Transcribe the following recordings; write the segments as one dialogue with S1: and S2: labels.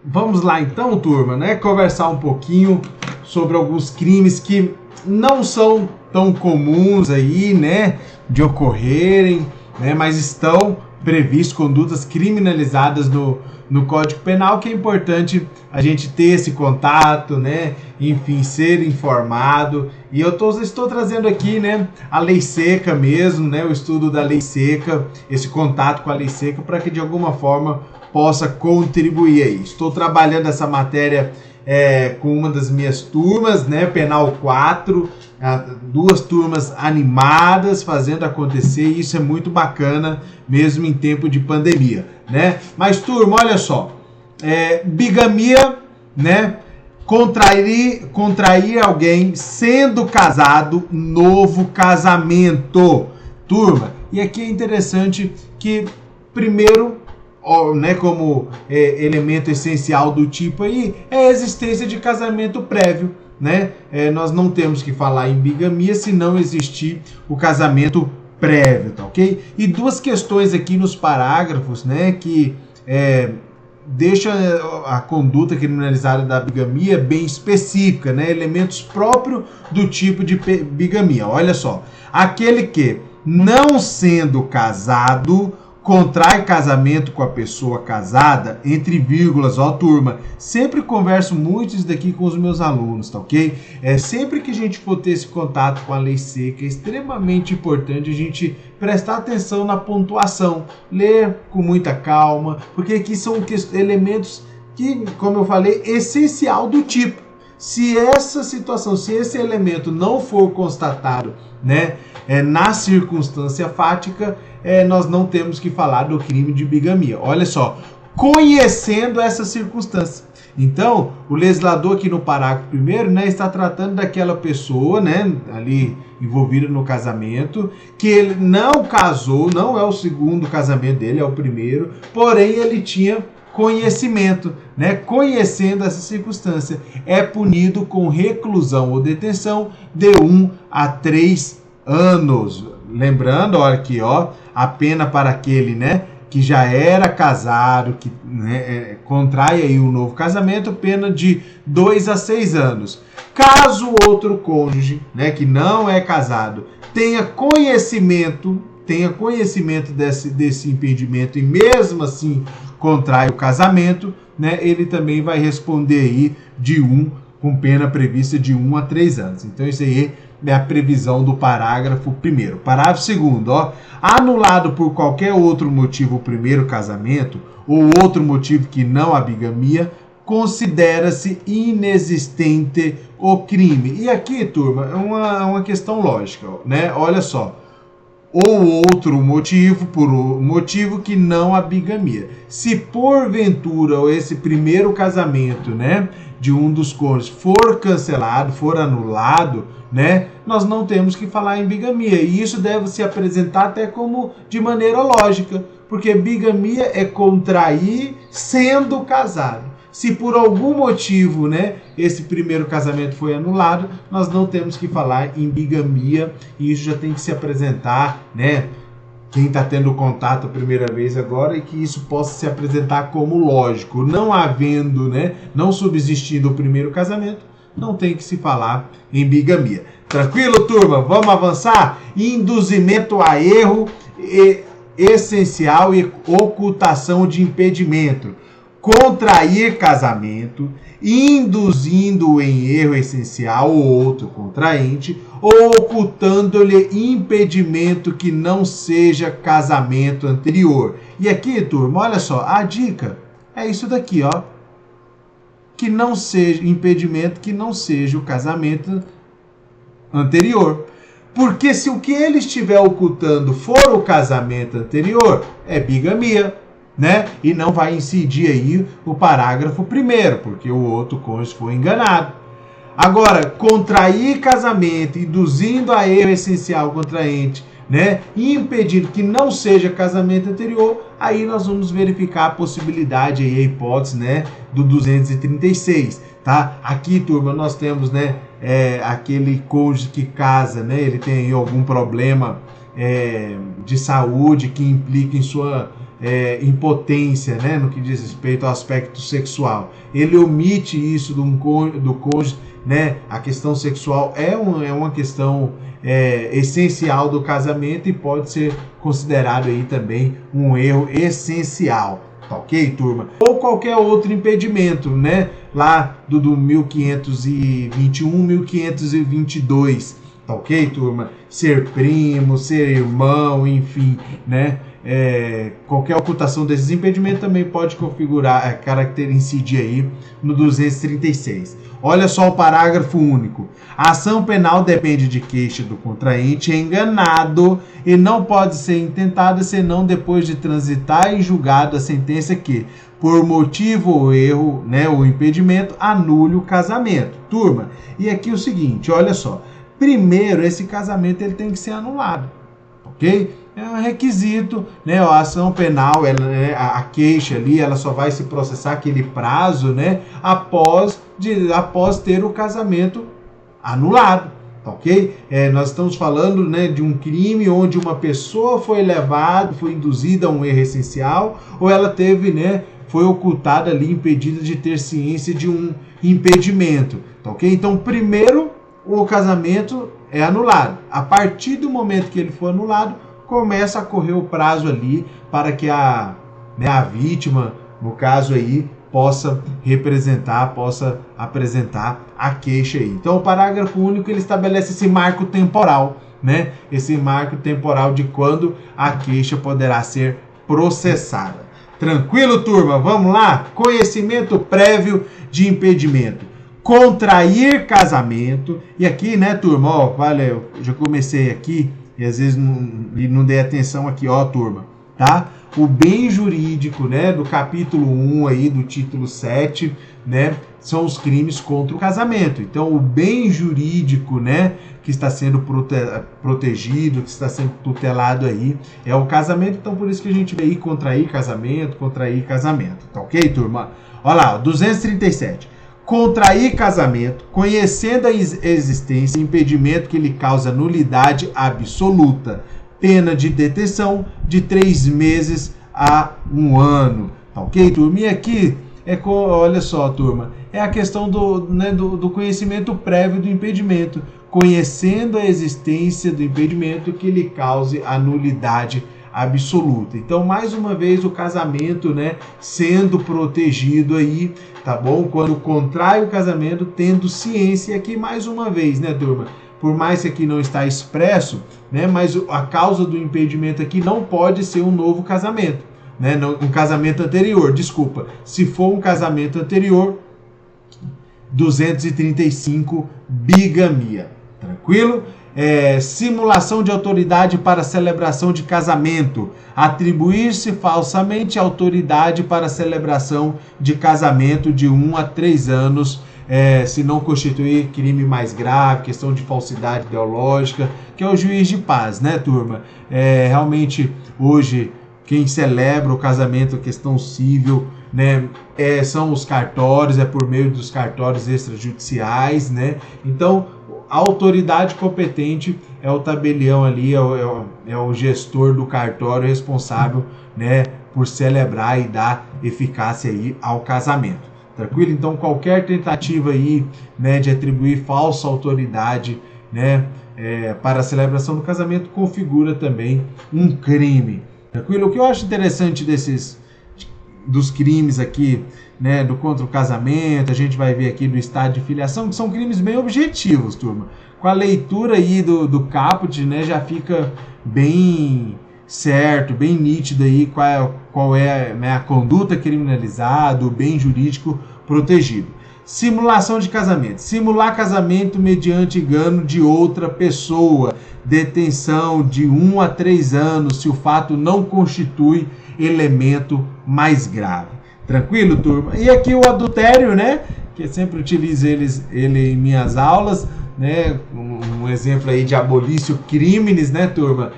S1: Vamos lá então, turma, né? Conversar um pouquinho sobre alguns crimes que não são tão comuns aí, né? De ocorrerem, né? Mas estão previstos condutas criminalizadas no Código Penal, que é importante a gente ter esse contato, né? Enfim, ser informado. E eu estou trazendo aqui, né? A lei seca mesmo, né? O estudo da lei seca, esse contato com a lei seca, para que de alguma forma possa contribuir aí. Estou trabalhando essa matéria com uma das minhas turmas, né? Penal 4, duas turmas animadas, fazendo acontecer, e isso é muito bacana, mesmo em tempo de pandemia, né? Mas, turma, olha só, bigamia, né? Contrair alguém sendo casado, novo casamento. Turma, e aqui é interessante que, primeiro, né, como elemento essencial do tipo aí, é a existência de casamento prévio, né? Nós não temos que falar em bigamia se não existir o casamento prévio, tá ok? E duas questões aqui nos parágrafos, né, que deixa a conduta criminalizada da bigamia bem específica, né? Elementos próprios do tipo de bigamia. Olha só, aquele que, não sendo casado, contrai casamento com a pessoa casada, entre vírgulas, ó turma, sempre converso muito isso daqui com os meus alunos, tá ok? Sempre que a gente for ter esse contato com a lei seca, é extremamente importante a gente prestar atenção na pontuação, ler com muita calma, porque aqui são elementos que, como eu falei, essencial do tipo. Se essa situação, se esse elemento não for constatado, né, na circunstância fática, nós não temos que falar do crime de bigamia. Olha só, conhecendo essa circunstância. Então, o legislador aqui no parágrafo 1º, né, está tratando daquela pessoa, né, ali envolvida no casamento, que ele não casou, não é o segundo casamento dele, é o primeiro, porém ele tinha conhecimento, né? Conhecendo essa circunstância, é punido com reclusão ou detenção de 1 a 3 anos. Lembrando, olha aqui, ó, a pena para aquele, né, que já era casado, que, né, contrai aí um novo casamento, pena de 2 a 6 anos. Caso outro cônjuge, né, que não é casado, tenha conhecimento desse impedimento e mesmo assim contrai o casamento, né, ele também vai responder aí com pena prevista de 1 a 3 anos. Então isso aí é a previsão do parágrafo 1º. Parágrafo 2º, ó, anulado por qualquer outro motivo o primeiro casamento ou outro motivo que não a bigamia, considera-se inexistente o crime. E aqui, turma, é uma questão lógica, né? Olha só, ou outro motivo, por um motivo que não a bigamia. Se porventura esse primeiro casamento, né, de um dos cônjuges for cancelado, for anulado, né, nós não temos que falar em bigamia. E isso deve se apresentar até como de maneira lógica, porque bigamia é contrair sendo casado. Se por algum motivo, né, esse primeiro casamento foi anulado, nós não temos que falar em bigamia, e isso já tem que se apresentar, né, quem está tendo contato a primeira vez agora, e que isso possa se apresentar como lógico. Não havendo, né, não subsistindo o primeiro casamento, não tem que se falar em bigamia. Tranquilo, turma? Vamos avançar? Induzimento a erro essencial e ocultação de impedimento. Contrair casamento, induzindo em erro essencial o outro contraente, ou ocultando-lhe impedimento que não seja casamento anterior. E aqui, turma, olha só, a dica é isso daqui, ó. Que não seja impedimento que não seja o casamento anterior. Porque se o que ele estiver ocultando for o casamento anterior, é bigamia, né? E não vai incidir aí o parágrafo 1º, porque o outro cônjuge foi enganado. Agora, contrair casamento, induzindo a erro essencial contraente, né, e impedindo que não seja casamento anterior, aí nós vamos verificar a possibilidade aí, a hipótese, né, do 236, tá? Aqui, turma, nós temos, né, aquele cônjuge que casa, né, ele tem aí algum problema de saúde que implica em sua impotência, né, no que diz respeito ao aspecto sexual. Ele omite isso do cônjuge, né? A questão sexual é uma questão essencial do casamento e pode ser considerado aí também um erro essencial. Tá ok, turma? Ou qualquer outro impedimento, né? Lá do 1521, 1522. Tá ok, turma? Ser primo, ser irmão, enfim, né? Qualquer ocultação desses impedimentos também pode configurar, incidir aí no 236. Olha só o parágrafo único. A ação penal depende de queixa do contraente enganado e não pode ser intentada senão depois de transitar em julgado a sentença que, por motivo ou erro, né, ou impedimento, anule o casamento. Turma, e aqui o seguinte, olha só. Primeiro, esse casamento ele tem que ser anulado, ok? É um requisito, né? A ação penal, a queixa ali, ela só vai se processar aquele prazo, né? Após ter o casamento anulado, ok? Nós estamos falando, né, de um crime onde uma pessoa foi induzida a um erro essencial, ou ela teve, né, foi ocultada ali, impedida de ter ciência de um impedimento, ok? Então, primeiro, o casamento é anulado. A partir do momento que ele for anulado, começa a correr o prazo ali para que a vítima, no caso aí, possa apresentar a queixa aí. Então, o parágrafo único ele estabelece esse marco temporal, né? Esse marco temporal de quando a queixa poderá ser processada. Tranquilo, turma? Vamos lá? Conhecimento prévio de impedimento. Contrair casamento. E aqui, né, turma, ó, vale, eu já comecei aqui e às vezes não dei atenção aqui, ó, turma, tá? O bem jurídico, né, do capítulo 1 aí, do título 7, né, são os crimes contra o casamento. Então, o bem jurídico, né, que está sendo protegido, que está sendo tutelado aí, é o casamento. Então, por isso que a gente vê aí contrair casamento, tá ok, turma? Olha lá, 237. Contrair casamento, conhecendo a existência e impedimento que lhe causa nulidade absoluta, pena de detenção de 3 meses a 1 ano. Tá ok, turma? E aqui, olha só, turma, é a questão do conhecimento prévio do impedimento, conhecendo a existência do impedimento que lhe cause a nulidade absoluta. Então, mais uma vez, o casamento, né, sendo protegido aí, tá bom? Quando contrai o casamento, tendo ciência. E aqui, mais uma vez, né, turma? Por mais que aqui não está expresso, né, mas a causa do impedimento aqui não pode ser um novo casamento, né? Um casamento anterior, desculpa. Se for um casamento anterior, 235, bigamia. Tranquilo? Simulação de autoridade para celebração de casamento. Atribuir-se falsamente autoridade para celebração de casamento de 1 a 3 anos, se não constituir crime mais grave, questão de falsidade ideológica, que é o juiz de paz, né, turma? Realmente, hoje, quem celebra o casamento, questão civil, né, são os cartórios, por meio dos cartórios extrajudiciais, né? Então, a autoridade competente é o tabelião ali, é o gestor do cartório responsável, né, por celebrar e dar eficácia aí ao casamento. Tranquilo? Então, qualquer tentativa aí, né, de atribuir falsa autoridade, né, para a celebração do casamento configura também um crime. Tranquilo? O que eu acho interessante dos crimes aqui, né, do contra o casamento, a gente vai ver aqui do estado de filiação, que são crimes bem objetivos, turma. Com a leitura aí do caput, né, já fica bem certo, bem nítido aí qual é, né, a conduta criminalizada, o bem jurídico protegido. Simulação de casamento. Simular casamento mediante engano de outra pessoa. Detenção de 1 a 3 anos se o fato não constitui elemento mais grave. Tranquilo, turma? E aqui o adultério, né? Que eu sempre utilizo ele em minhas aulas, né? Um exemplo aí de abolício crimes, né, turma?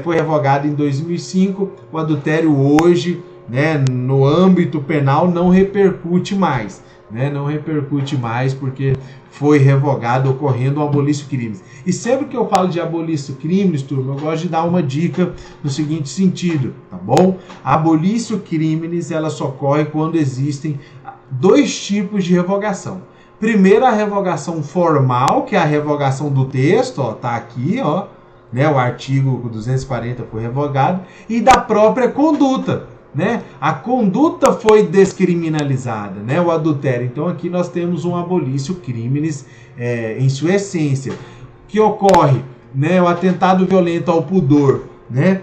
S1: Foi revogado em 2005. O adultério hoje, né, no âmbito penal não repercute mais, né? Não repercute mais porque foi revogado, ocorrendo um abolício crimes. E sempre que eu falo de abolício crimes, turma, eu gosto de dar uma dica no seguinte sentido, tá bom? A abolício crimes, ela só ocorre quando existem dois tipos de revogação. Primeiro, a revogação formal, que é a revogação do texto, ó, tá aqui, ó, né, o artigo 240 foi revogado, e da própria conduta, né? A conduta foi descriminalizada, né? O adultério. Então aqui nós temos um abolício crimes em sua essência, que ocorre, né? O atentado violento ao pudor, né?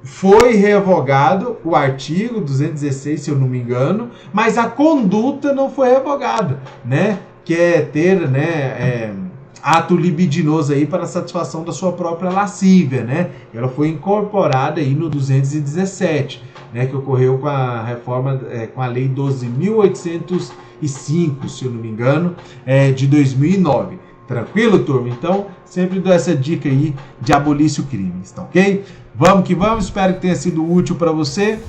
S1: Foi revogado o artigo 216, se eu não me engano, mas a conduta não foi revogada, né? Que é ter, né, ato libidinoso aí para a satisfação da sua própria lascívia, né? Ela foi incorporada aí no 217, né? Que ocorreu com a reforma, com a lei 12.805, se eu não me engano, de 2009. Tranquilo, turma? Então, sempre dou essa dica aí de abolício crimes, tá ok? Vamos que vamos, espero que tenha sido útil para você.